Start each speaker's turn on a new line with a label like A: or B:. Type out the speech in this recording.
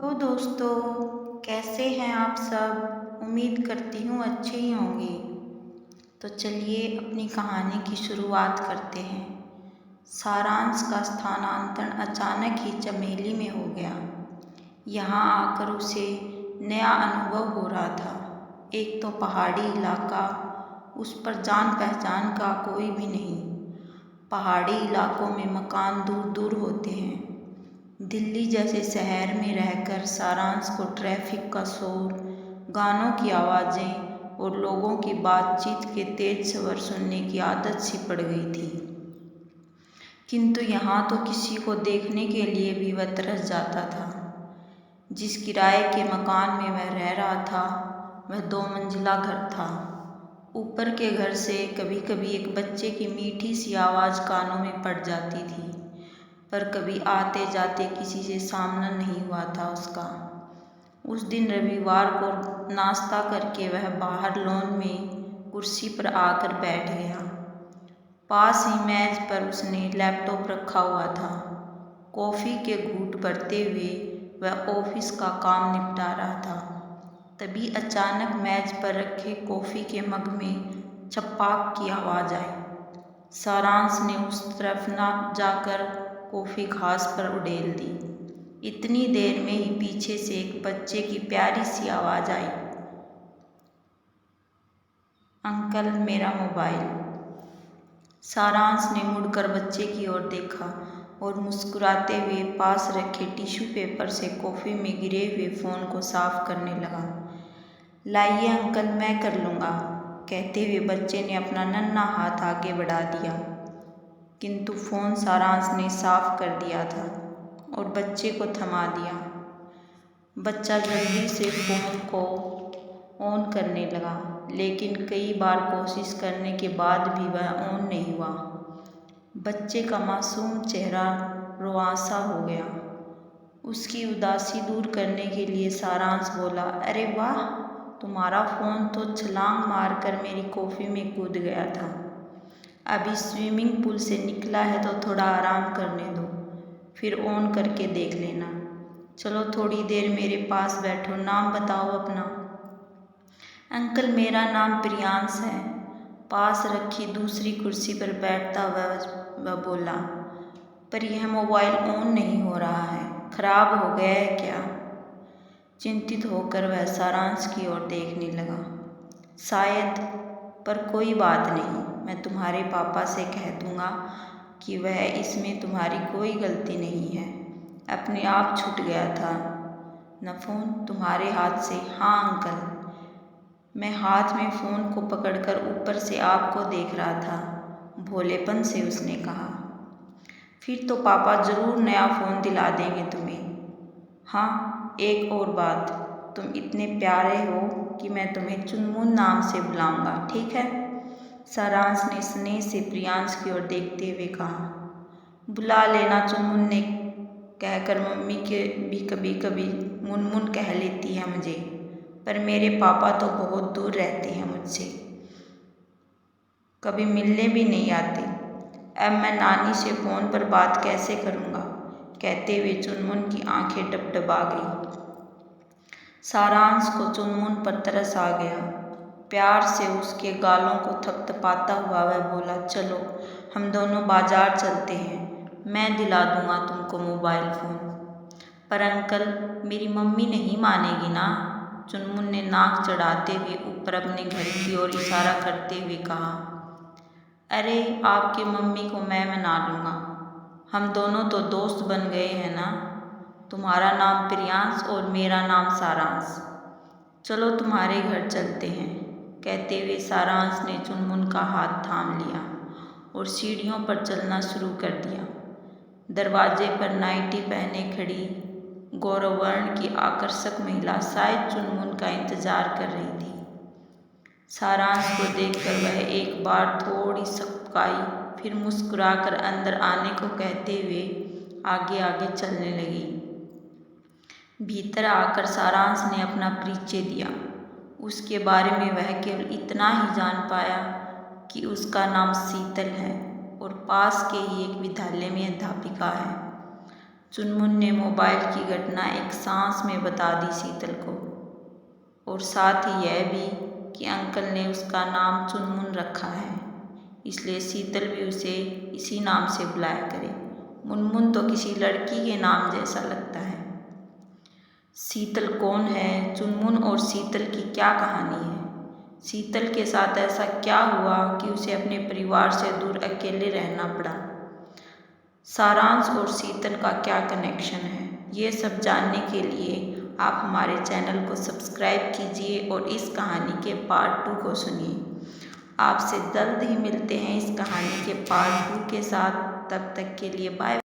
A: तो दोस्तों, कैसे हैं आप सब? उम्मीद करती हूँ अच्छे ही होंगे। तो चलिए अपनी कहानी की शुरुआत करते हैं। सारांश का स्थानांतरण अचानक ही चमेली में हो गया। यहाँ आकर उसे नया अनुभव हो रहा था। एक तो पहाड़ी इलाका, उस पर जान पहचान का कोई भी नहीं। पहाड़ी इलाकों में मकान दूर दूर होते हैं। दिल्ली जैसे शहर में रहकर सारांश को ट्रैफिक का शोर, गानों की आवाज़ें और लोगों की बातचीत के तेज स्वर सुनने की आदत सी पड़ गई थी। किंतु यहाँ तो किसी को देखने के लिए भी वह तरस जाता था। जिस किराए के मकान में वह रह रहा था, वह 2 मंजिला घर था। ऊपर के घर से कभी कभी एक बच्चे की मीठी सी आवाज़ कानों में पड़ जाती थी, पर कभी आते जाते किसी से सामना नहीं हुआ था उसका। उस दिन रविवार को नाश्ता करके वह बाहर लॉन में कुर्सी पर आकर बैठ गया। पास ही मेज पर उसने लैपटॉप रखा हुआ था। कॉफ़ी के घूंट भरते हुए वह ऑफिस का काम निपटा रहा था। तभी अचानक मेज पर रखे कॉफ़ी के मग में छपाक की आवाज़ आई। सारांश ने उस तरफ न जाकर कॉफ़ी घास पर उड़ेल दी। इतनी देर में ही पीछे से एक बच्चे की प्यारी सी आवाज़ आई, अंकल मेरा मोबाइल। सारांश ने मुड़कर बच्चे की ओर देखा और मुस्कुराते हुए पास रखे टिश्यू पेपर से कॉफ़ी में गिरे हुए फ़ोन को साफ करने लगा। लाइए अंकल, मैं कर लूँगा, कहते हुए बच्चे ने अपना नन्हा हाथ आगे बढ़ा दिया। किंतु फ़ोन सारांश ने साफ कर दिया था और बच्चे को थमा दिया। बच्चा जल्दी से फ़ोन को ऑन करने लगा, लेकिन कई बार कोशिश करने के बाद भी वह ऑन नहीं हुआ। बच्चे का मासूम चेहरा रुआंसा हो गया। उसकी उदासी दूर करने के लिए सारांश बोला, अरे वाह, तुम्हारा फ़ोन तो छलांग मारकर मेरी कॉफ़ी में कूद गया था। अभी स्विमिंग पूल से निकला है तो थोड़ा आराम करने दो, फिर ऑन करके देख लेना। चलो थोड़ी देर मेरे पास बैठो, नाम बताओ अपना। अंकल मेरा नाम प्रियांश है, पास रखी दूसरी कुर्सी पर बैठता वह बोला। पर यह मोबाइल ऑन नहीं हो रहा है, खराब हो गया है क्या? चिंतित होकर वह सारांश की ओर देखने लगा। शायद, पर कोई बात नहीं, मैं तुम्हारे पापा से कह दूँगा कि वह इसमें तुम्हारी कोई गलती नहीं है, अपने आप छूट गया था न फ़ोन तुम्हारे हाथ से। हाँ अंकल, मैं हाथ में फ़ोन को पकड़कर ऊपर से आपको देख रहा था, भोलेपन से उसने कहा। फिर तो पापा ज़रूर नया फ़ोन दिला देंगे तुम्हें। हाँ, एक और बात, तुम इतने प्यारे हो कि मैं तुम्हें चुनमुन नाम से बुलाऊंगा, ठीक है? सारांश ने स्नेह से प्रियांश की ओर देखते हुए कहा। बुला लेना चुनमुन ने कहकर मम्मी के भी कभी कभी मुनमुन कह लेती है मुझे, पर मेरे पापा तो बहुत दूर रहते हैं मुझसे, कभी मिलने भी नहीं आते। अब मैं नानी से फ़ोन पर बात कैसे करूँगा, कहते हुए चुनमुन की आंखें डबडबा गई। सारांश को चुनमुन पर तरस आ गया। प्यार से उसके गालों को थपथपाता हुआ वह बोला, चलो हम दोनों बाजार चलते हैं, मैं दिला दूँगा तुमको मोबाइल फ़ोन। पर अंकल, मेरी मम्मी नहीं मानेगी ना? चुनमुन ने नाक चढ़ाते हुए ऊपर अपने घर की ओर इशारा करते हुए कहा। अरे आपकी मम्मी को मैं मना लूँगा, हम दोनों तो दोस्त बन गए हैं ना। तुम्हारा नाम प्रियांश और मेरा नाम सारांश, चलो तुम्हारे घर चलते हैं, कहते हुए सारांश ने चुनमुन का हाथ थाम लिया और सीढ़ियों पर चलना शुरू कर दिया। दरवाजे पर नाइटी पहने खड़ी गौरवर्ण की आकर्षक महिला शायद चुनमुन का इंतजार कर रही थी। सारांश को देखकर वह एक बार थोड़ी सकपकाई, फिर मुस्कुराकर अंदर आने को कहते हुए आगे आगे चलने लगी। भीतर आकर सारांश ने अपना परिचय दिया। उसके बारे में वह केवल इतना ही जान पाया कि उसका नाम शीतल है और पास के ही एक विद्यालय में अध्यापिका है। चुनमुन ने मोबाइल की घटना एक सांस में बता दी शीतल को, और साथ ही यह भी कि अंकल ने उसका नाम चुनमुन रखा है, इसलिए शीतल भी उसे इसी नाम से बुलाया करे। मुनमुन तो किसी लड़की के नाम जैसा लगता है। शीतल कौन है? चुनमुन और शीतल की क्या कहानी है? शीतल के साथ ऐसा क्या हुआ कि उसे अपने परिवार से दूर अकेले रहना पड़ा? सारांश और शीतल का क्या कनेक्शन है? ये सब जानने के लिए आप हमारे चैनल को सब्सक्राइब कीजिए और इस कहानी के पार्ट 2 को सुनिए। आपसे जल्द ही मिलते हैं इस कहानी के पार्ट 2 के साथ। तब तक के लिए बाय।